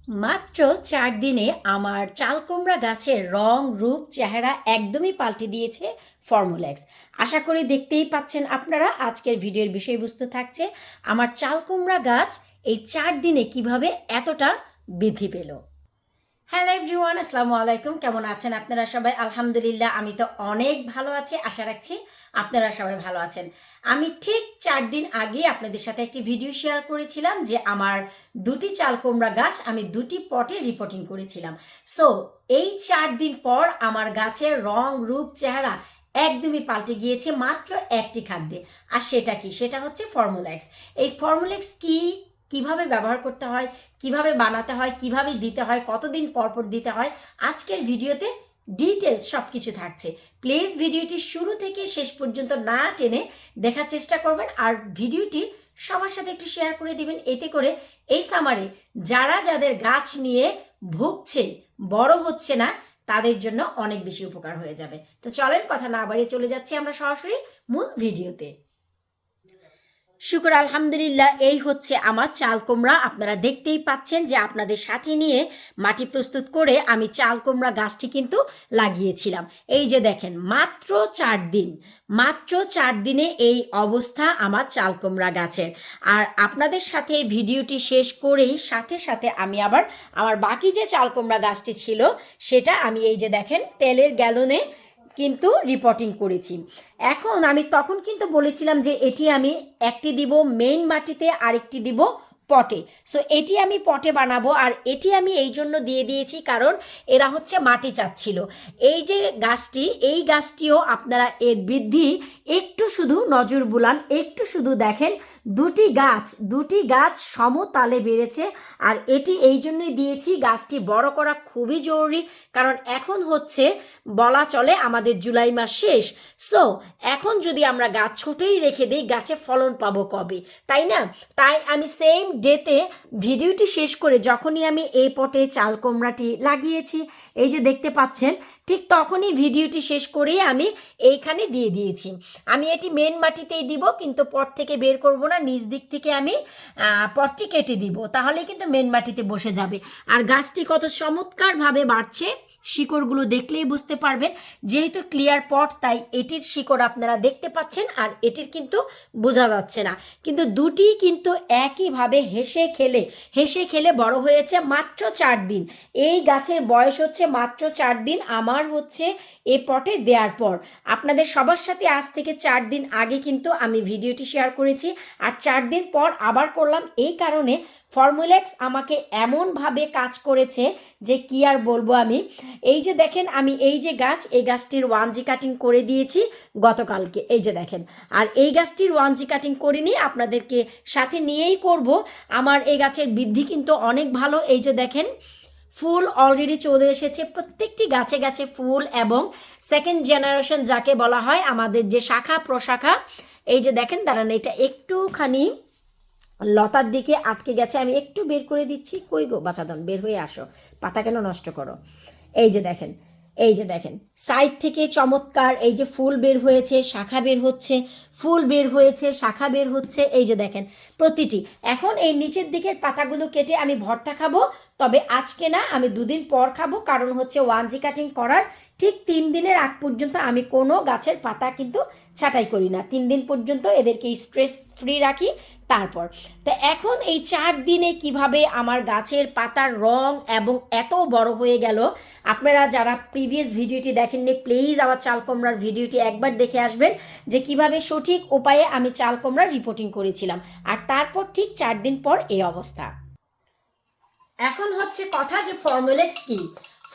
মাত্র ৪ দিনে আমার চাল কুমড়া গাছের রং, রূপ, চেহারা একদমই পাল্টে দিয়েছে ফর্মুলেক্স। আশা করি দেখতেই পাচ্ছেন আপনারা আজকের ভিডিওর বিষয়বস্তু থাকছে আমার চাল কুমড়া গাছ এই ৪ দিনে কিভাবে এতটা বৃদ্ধি পেল। হ্যালো এভরিওয়ান, আসসালামু আলাইকুম। কেমন আছেন আপনারা সবাই? আলহামদুলিল্লাহ, আমি তো অনেক ভালো আছি। আশা রাখছি আপনারা সবাই ভালো আছেন। আমি ঠিক ৪ দিন আগে আপনাদের সাথে একটি ভিডিও শেয়ার করেছিলাম যে আমার দুটি চাল কুমড়া গাছ আমি দুটি পটে রিপোর্টিং করেছিলাম। সো এই ৪ দিন পর আমার গাছের রং, রূপ, চেহারা একদমই পাল্টে গিয়েছে মাত্র একটি খাদ্যে। আর সেটা কি? সেটা হচ্ছে ফর্মুলেক্স। এই ফর্মুলেক্স কি, কিভাবে ব্যবহার করতে হয়, কিভাবে বানাতে হয়, কিভাবে দিতে হয়, কতদিন পর পর দিতে হয়, আজকের ভিডিওতে ডিটেলস সব কিছু থাকছে। প্লিজ ভিডিওটি শুরু থেকে শেষ পর্যন্ত না টেনে দেখার চেষ্টা করবেন আর ভিডিওটি সবার সাথে একটু শেয়ার করে দিবেন। এতে করে এই সামারে যাদের গাছ নিয়ে ভুগছে, বড় হচ্ছে না, তাদের জন্য অনেক বেশি উপকার হয়ে যাবে। তো চলেন কথা না বাড়িয়ে চলে যাচ্ছি আমরা সরাসরি মূল ভিডিওতে। শুকর আলহামদুলিল্লাহ, এই হচ্ছে আমার চাল কুমড়া। আপনারা দেখতেই পাচ্ছেন যে আপনাদের সাথে নিয়ে মাটি প্রস্তুত করে আমি চাল কুমড়া গাছটি কিন্তু লাগিয়েছিলাম। এই যে দেখেন, মাত্র ৪ দিন, মাত্র ৪ দিনে এই অবস্থা আমার চাল কুমড়া গাছের। আর আপনাদের সাথে ভিডিওটি শেষ করেই সাথে সাথে আমি আবার আমার বাকি যে চাল কুমড়া গাছটি ছিল সেটা আমি এই যে দেখেন তেলের গ্যালনে কিন্তু রিপোর্টিং করেছি। এখন আমি তখন কিন্তু বলেছিলাম যে এটি আমি একটি দিব মেইন মাটিতে, আরেকটি দিব পটে। সো এটি আমি পটে বানাবো, আর এটি আমি এই জন্য দিয়ে দিয়েছি কারণ এরা হচ্ছে মাটি চাচ্ছিল। এই যে গাছটি, এই গাছটিও আপনারা এর বৃদ্ধি একটু শুধু নজর বুলান, একটু শুধু দেখেন, দুটি গাছ সমতালে বেড়েছে। আর এটি এই জন্যই দিয়েছি, গাছটি বড় করা খুবই জরুরি, কারণ এখন হচ্ছে বলা চলে আমাদের জুলাই মাস শেষ। সো এখন যদি আমরা গাছ ছোটই রেখে দিই, গাছে ফলন পাবো কবে, তাই না? তাই আমি সেম ডেতে ভিডিওটি শেষ করে যখনই আমি এই পটে চাল কুমড়াটি লাগিয়েছি, এই যে দেখতে পাচ্ছেন, ঠিক তখনই ভিডিওটি শেষ করেই আমি এইখানে দিয়ে দিয়েছি। আমি এটি মেন মাটিতেই দিব, কিন্তু পট থেকে বের করব না, নিচ দিক থেকে আমি পটটি কেটে দিব, তাহলে কিন্তু মেন মাটিতে বসে যাবে। আর গাছটি কত চমৎকারভাবে বাড়ছে, শিকড়গুলো দেখলেই বুঝতে পারবেন। যেহেতু ক্লিয়ার পট, তাই এটির শিকড় আপনারা দেখতে পাচ্ছেন আর এটির কিন্তু বোঝা যাচ্ছে না, কিন্তু দুটি কিন্তু একইভাবে হেসে খেলে বড় হয়েছে মাত্র ৪ দিন। এই গাছের বয়স হচ্ছে মাত্র ৪ দিন আমার হচ্ছে এ পটে দেওয়ার পর। আপনাদের সবার সাথে আজ থেকে ৪ দিন আগে কিন্তু আমি ভিডিওটি শেয়ার করেছি, আর ৪ দিন পর আবার করলাম। এই কারণে ফর্মুলেক্স আমাকে এমনভাবে কাজ করেছে যে কি আর বলবো আমি। এই যে দেখেন, আমি এই যে গাছ, এই গাছটির 1G কাটিং করে দিয়েছি গতকালকে, এই যে দেখেন। আর এই গাছটির 1G কাটিং করিনি, আপনাদেরকে সাথে নিয়েই করব। আমার এই গাছের বৃদ্ধি কিন্তু অনেক ভালো। এই যে দেখেন, ফুল অলরেডি চলে এসেছে, প্রত্যেকটি গাছে গাছে ফুল, এবং সেকেন্ড জেনারেশন যাকে বলা হয়, আমাদের যে শাখা প্রশাখা। এই যে দেখেন, দাঁড়ান, এটা একটুখানি লতার দিকে আটকে গেছে, আমি একটু বের করে দিচ্ছি। কই গো বাছাধন, বের হয়ে আসো, পাতা কেন নষ্ট করো। এই যে দেখেন, এই যে দেখেন, সাইড থেকে চমৎকার এই যে ফুল বের হয়েছে, শাখা বের হচ্ছে, ফুল বের হয়েছে, শাখা বের হচ্ছে, এই যে দেখেন প্রতিটি। এখন এই নিচের দিকের পাতাগুলো কেটে আমি ভর্তা খাবো, তবে আজকে না, আমি 2 দিন পর খাবো। কারণ হচ্ছে 1G কাটিং করার ঠিক 3 দিনের আগ পর্যন্ত আমি কোনো গাছের পাতা কিন্তু ছাঁটাই করি না। 3 দিন পর্যন্ত এদেরকে স্ট্রেস ফ্রি রাখি, তারপর। তো এখন এই 4 দিনে কিভাবে আমার গাছের পাতার রং এবং এত বড় হয়ে গেল, আপনারা যারা প্রিভিয়াস ভিডিওটি দেখেননি, প্লিজ আমার চাল কুমড়ার ভিডিওটি একবার দেখে আসবেন, যে কিভাবে সঠিক উপায়ে আমি চাল কুমড়ার রিপোর্টিং করেছিলাম। আর তারপর ঠিক 4 দিন পর এই অবস্থা। এখন হচ্ছে কথা যে ফর্মুলেক্স কি।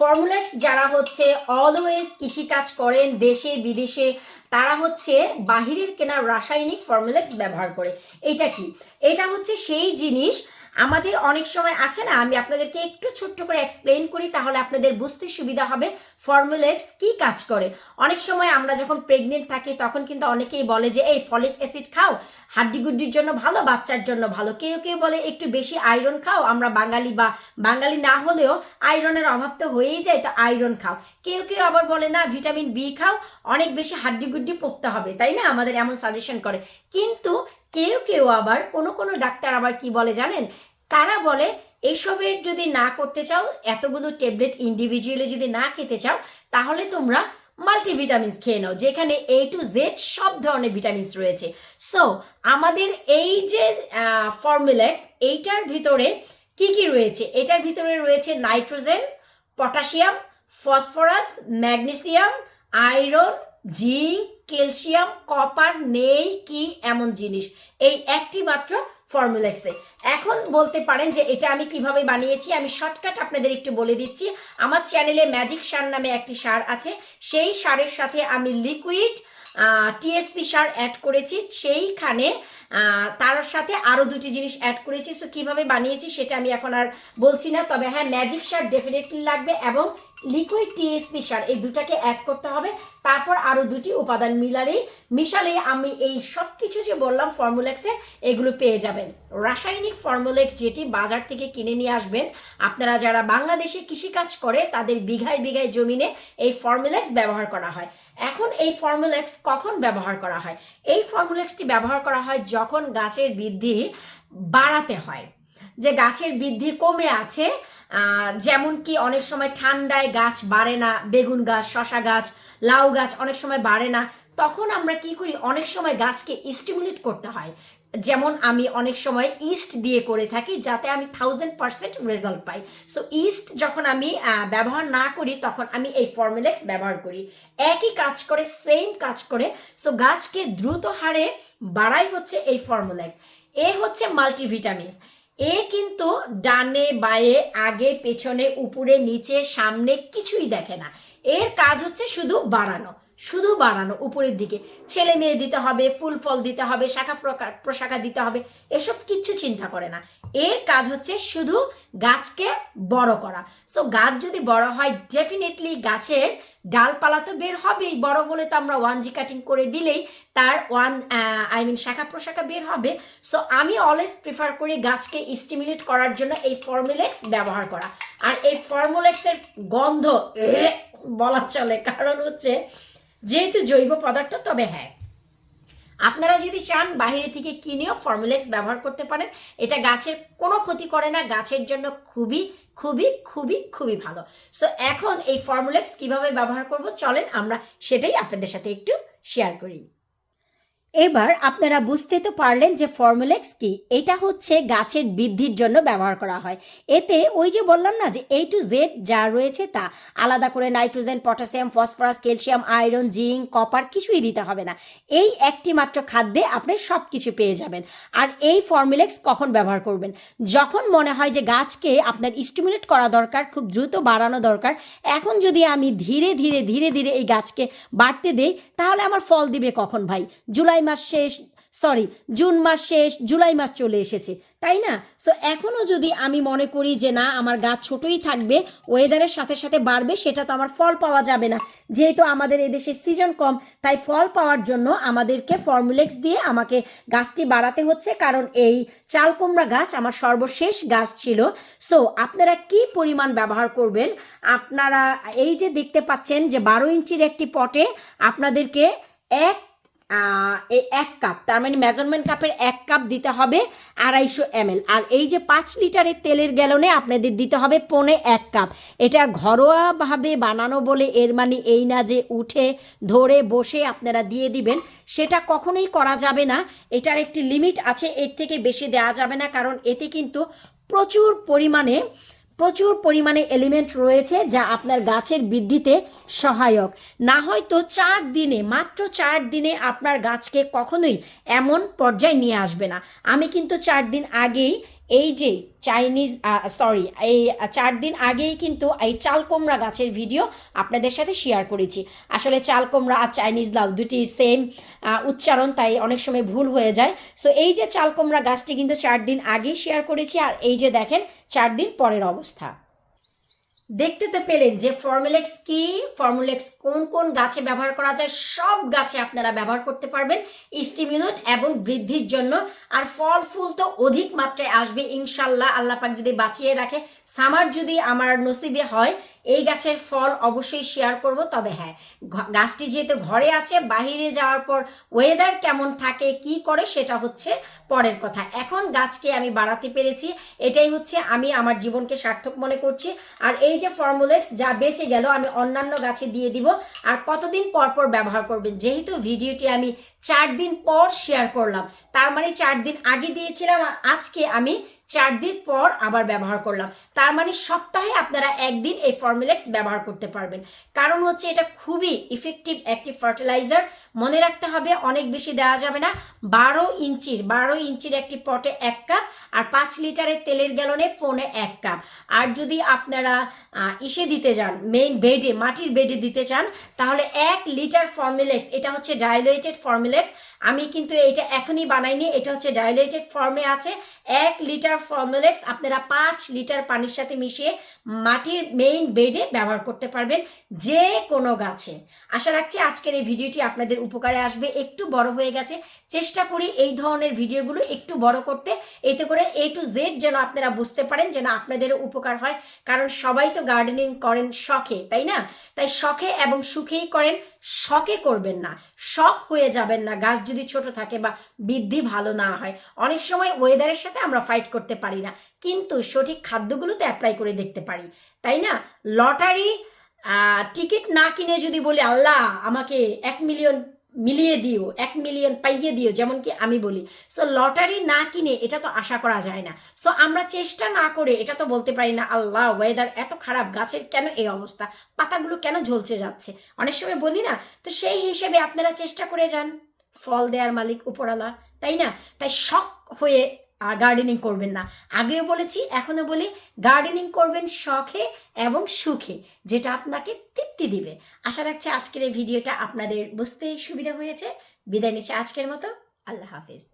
ফর্মুলেক্স যারা হচ্ছে অলওয়েজ কৃষিকাজ করেন দেশে বিদেশে, তারা হচ্ছে বাহিরের কেনা রাসায়নিক ফর্মুলেক্স ব্যবহার করে। এটা কি? এটা হচ্ছে সেই জিনিস, আমাদের অনেক সময় আছে না, আমি আপনাদেরকে একটু ছোট্ট করে এক্সপ্লেন করি, তাহলে আপনাদের বুঝতে সুবিধা হবে ফর্মুলেক্স কি কাজ করে। অনেক সময় আমরা যখন প্রেগনেন্ট থাকি তখন কিন্তু অনেকেই বলে যে এই ফলিক অ্যাসিড খাও, হাড্ডিগুড্ডির জন্য ভালো, বাচ্চার জন্য ভালো। কেউ কেউ বলে একটু বেশি আয়রন খাও, আমরা বাঙালি বা বাঙালি না হলেও আয়রনের অভাব তো হয়েই যায়, তো আয়রন খাও। কেউ কেউ আবার বলে না ভিটামিন বি খাও, অনেক বেশি হাড্ডিগুড্ডি পড়তে হবে, তাই না, আমাদের এমন সাজেশন করে। কিন্তু কেউ কেউ আবার কোনো ডাক্তার আবার কি বলে জানেন, তারা বলে এইসবের যদি না করতে চাও, এতগুলো ট্যাবলেট ইন্ডিভিজুয়ালি যদি না খেতে চাও, তাহলে তোমরা মাল্টিভিটামিনস খেয়ে নাও, যেখানে A to Z সব ধরনের ভিটামিনস রয়েছে। সো আমাদের এই যে ফর্মুলেক্স, এইটার ভিতরে কি কি রয়েছে? এটার ভিতরে রয়েছে nitrogen, potassium, phosphorus, magnesium, iron, zinc, calcium, copper, নেই কি এমন জিনিস এই একটি মাত্র ফর্মুলেক্সে। এখন বলতে পারেন যে এটা আমি কিভাবে বানিয়েছি, আমি শর্টকাট আপনাদের একটু বলে দিচ্ছি। আমার চ্যানেলে ম্যাজিক সার নামে একটি সার আছে, সেই সারের সাথে আমি লিকুইড টিএসপি সার অ্যাড করেছি, সেইখানে তার সাথে আরও দুটি জিনিস অ্যাড করেছি। সো কীভাবে বানিয়েছি সেটা আমি এখন আর বলছি না, তবে হ্যাঁ ম্যাজিক সার ডেফিনেটলি লাগবে এবং লিকুইড টিএসপি সার, এই দুটাকে অ্যাড করতে হবে। তারপর আরও দুটি উপাদান মিশালে আমি এই সব কিছু যে বললাম ফর্মুলেক্সে, এগুলো পেয়ে যাবেন। রাসায়নিক ফর্মুলেক্স যেটি বাজার থেকে কিনে নিয়ে আসবেন, আপনারা যারা বাংলাদেশে কৃষিকাজ করে তাদের বিঘায় বিঘায় জমিনে এই ফর্মুলেক্স ব্যবহার করা হয়। এখন এই ফর্মুলেক্স কখন ব্যবহার করা হয়? এই ফর্মুলেক্সটি ব্যবহার করা হয় যখন গাছের বৃদ্ধি বাড়াতে হয়, যে গাছের বৃদ্ধি কমে আছে, যেমন কি অনেক সময় ঠান্ডায় গাছ বাড়ে না, বেগুন গাছ, শশা গাছ, লাউ গাছ অনেক সময় বাড়ে না, তখন আমরা কি করি, অনেক সময় গাছকে স্টিমুলেট করতে হয়। যেমন আমি অনেক সময় ইস্ট দিয়ে করে থাকি, যাতে আমি 1000% রেজাল্ট পাই। সো ইস্ট যখন আমি ব্যবহার না করি, তখন আমি এই ফর্মুলেক্স ব্যবহার করি। একই কাজ করে, সেম কাজ করে। সো গাছকে দ্রুত হারে বাড়াই হচ্ছে এই ফর্মুলেক্স। এ হচ্ছে মাল্টিভিটামিনস। এ কিন্তু ডানে বায়ে, আগে পেছনে, উপরে নিচে সামনে কিছুই দেখে না। এর কাজ হচ্ছে শুধু বাড়ানো, শুধু বাড়ানো, উপরের দিকে ছেলে মেয়ে দিতে হবে, ফুল ফল দিতে হবে, শাখা প্রশাখা দিতে হবে, এসব কিচ্ছু চিন্তা করে না। এর কাজ হচ্ছে শুধু গাছকে বড় করা। সো গাছ যদি বড় হয়, ডেফিনেটলি গাছের ডালপালা তো বের হবেই, বড় বলে তো আমরা 1G কাটিং করে দিলেই তার শাখা প্রশাখা বের হবে। সো আমি অলওয়েজ প্রিফার করি গাছকে স্টিমুলেট করার জন্য এই ফর্মুলেক্স ব্যবহার করা। আর এই ফর্মুলেক্সের গন্ধ বলা চলে, কারণ হচ্ছে যেহেতু জৈব পদার্থ। তবে হ্যাঁ, আপনারা যদি চান বাইরে থেকে কিনেও ফর্মুলেক্স ব্যবহার করতে পারেন, এটা গাছের কোনো ক্ষতি করে না, গাছের জন্য খুবই খুবই খুবই খুবই ভালো। সো এখন এই ফর্মুলেক্স কিভাবে ব্যবহার করব, চলেন আমরা সেটাই আপনাদের সাথে একটু শেয়ার করি। এবার আপনারা বুঝতে তো পারলেন যে ফর্মুলেক্স কি। এটা হচ্ছে গাছের বৃদ্ধির জন্য ব্যবহার করা হয়। এতে ওই যে বললাম না যে A to Z যা রয়েছে তা, আলাদা করে nitrogen, potassium, phosphorus, calcium, iron, zinc, copper কিছুই দিতে হবে না। এই একটি মাত্র খাদ্যে আপনি সব কিছু পেয়ে যাবেন। আর এই ফর্মুলেক্স কখন ব্যবহার করবেন? যখন মনে হয় যে গাছকে আপনার স্টিমুলেট করা দরকার, খুব দ্রুত বাড়ানো দরকার। এখন যদি আমি ধীরে ধীরে ধীরে ধীরে এই গাছকে বাড়তে দেই, তাহলে আমার ফল দিবে কখন ভাই? জুন মাস শেষ, জুলাই মাস চলে এসেছে, তাই না? সো এখনও যদি আমি মনে করি যে না আমার গাছ ছোটই থাকবে, ওয়েদারের সাথে সাথে বাড়বে, সেটা তো আমার ফল পাওয়া যাবে না। যেহেতু আমাদের এদেশে সিজন কম, তাই ফল পাওয়ার জন্য আমাদেরকে ফর্মুলেক্স দিয়ে আমাকে গাছটি বাড়াতে হচ্ছে। কারণ এই চাল কুমড়া গাছ আমার সর্বশেষ গাছ ছিল। সো আপনারা কি পরিমাণ ব্যবহার করবেন? আপনারা এই যে দেখতে পাচ্ছেন যে 12 ইঞ্চির একটি পটে আপনাদেরকে এক কাপ, তার মানে মেজারমেন্ট কাপের 1 কাপ দিতে হবে 250 ml। আর এই যে 5 লিটারের তেলের গ্যালনে আপনাদের দিতে হবে 1.25 কাপ। এটা ঘরোয়াভাবে বানানো বলে এর মানে এই না যে উঠে ধরে বসে আপনারা দিয়ে দিবেন, সেটা কখনোই করা যাবে না। এটার একটি লিমিট আছে, এর থেকে বেশি দেওয়া যাবে না, কারণ এতে কিন্তু প্রচুর পরিমাণে এলিমেন্ট রয়েছে যা আপনার গাছের বৃদ্ধিতে সহায়ক। না হয়তো মাত্র 4 দিনে আপনার গাছকে কখনোই এমন পর্যায়ে নিয়ে আসবে না। আমি কিন্তু 4 দিন আগেই এই যে এই 4 দিন আগেই কিন্তু এই চাল কুমড়া গাছের ভিডিও আপনাদের সাথে শেয়ার করেছি। আসলে চাল কুমড়া আর চাইনিজ লাউ দুটি সেম উচ্চারণ, তাই অনেক সময় ভুল হয়ে যায়। সো এই যে চাল কুমড়া গাছটি কিন্তু 4 দিন আগেই শেয়ার করেছি, আর এই যে দেখেন 4 দিন পরের অবস্থা। দেখতে তো পেলেন যে ফর্মুলেক্স কি, ফর্মুলেক্স কোন কোন গাছে ব্যবহার করা যায়। সব গাছে আপনারা ব্যবহার করতে পারবেন স্টিমুলেট এবং বৃদ্ধির জন্য। আর ফল ফুল তো অধিক মাত্রায় আসবে ইনশাল্লাহ, আল্লাহ পাক যদি বাঁচিয়ে রাখে। সামার যদি আমার নসিবে হয়, এই গাছের ফল অবশ্যই শেয়ার করব। তবে হ্যাঁ, গাছটি যেহেতু ঘরে আছে, বাহিরে যাওয়ার পর ওয়েদার কেমন থাকে কি করে সেটা হচ্ছে পরের কথা। এখন গাছকে আমি বাড়াতে পেরেছি, এটাই হচ্ছে আমি আমার জীবনকে সার্থক মনে করছি। আর এই যে ফর্মুলেক্স যা বেঁচে গেল আমি অন্যান্য গাছে দিয়ে দিব। আর কতদিন পর পর ব্যবহার করবেন, যেহেতু ভিডিওটি আমি 4 দিন পর শেয়ার করলাম, তার মানে 4 দিন আগে দিয়েছিলাম আর আজকে আমি 4 দিন পর আবার ব্যবহার করলাম, তার মানে সপ্তাহে আপনারা একদিন এই ফর্মুলেক্স ব্যবহার করতে পারবেন। কারণ হচ্ছে এটা খুবই ইফেক্টিভ একটি ফার্টিলাইজার। মনে রাখতে হবে অনেক বেশি দেওয়া যাবে না, 12 ইঞ্চির একটি পটে 1 কাপ আর 5 লিটারের তেলের গ্যালনে 1.5 কাপ। আর যদি আপনারা ইসে দিতে যান, মেইন বেডে, মাটির বেডে দিতে চান, তাহলে 1 লিটার ফর্মুলেক্স, এটা হচ্ছে ডাইলুটেড ফর্মুলেক্স, আমি কিন্তু এটা এখনই বানাইনি, এটা হচ্ছে ডাইলুটেড ফর্মে আছে। 1 লিটার ফর্মুলেক্স আপনারা 5 লিটার পানির সাথে মিশিয়ে মাটির মেইন বেডে ব্যবহার করতে পারবেন যে কোনো গাছে। আশা রাখছি আজকের এই ভিডিওটি আপনাদের উপকারে আসবে। একটু বড় হয়ে গেছে, চেষ্টা করি এই ধরনের ভিডিওগুলো একটু বড় করতে, এতে করে A to Z যেন আপনারা বুঝতে পারেন, যেন আপনাদেরও উপকার হয়। কারণ সবাই তো গার্ডেনিং করেন শখে, তাই না? তাই শখে এবং সুখেই করেন, শখে করবেন না, শখ হয়ে যাবেন না গাছ যদি ছোট থাকে বা বৃদ্ধি ভালো না হয়। অনেক সময় ওয়েদারের সাথে আমরা ফাইট করতে পারি না, কিন্তু সঠিক খাদ্যগুলোতে অ্যাপ্লাই করে দেখতে পারি, তাই না? লটারি টিকিট না কিনে যদি বলি আল্লাহ আমাকে 1 মিলিয়ন মিলিয়ে দিও, 1 মিলিয়ন পাইয়ে দিও, যেমন কি আমি বলি, সো লটারি না কিনে এটা তো আশা করা যায় না। সো আমরা চেষ্টা না করে এটা তো বলতে পারি না আল্লাহ ওয়েদার এত খারাপ, গাছের কেন এই অবস্থা, পাতাগুলো কেন ঝলসে যাচ্ছে, অনেক সময় বলি না? তো সেই হিসেবে আপনারা চেষ্টা করে যান, ফল দেওয়ার মালিক উপরওয়ালা, তাই না? তাই শখ হয়ে গার্ডেনিং করবেন না। আগেও বলেছি, এখনো বলি, গার্ডেনিং করবেন শখে এবং সুখে, যেটা আপনাকে তৃপ্তি দিবে। আশা রাখছি আজকের এই ভিডিওটা আপনাদের বুঝতে সুবিধা হয়েছে। বিদায় নিচ্ছি আজকের মতো, আল্লাহ হাফিজ।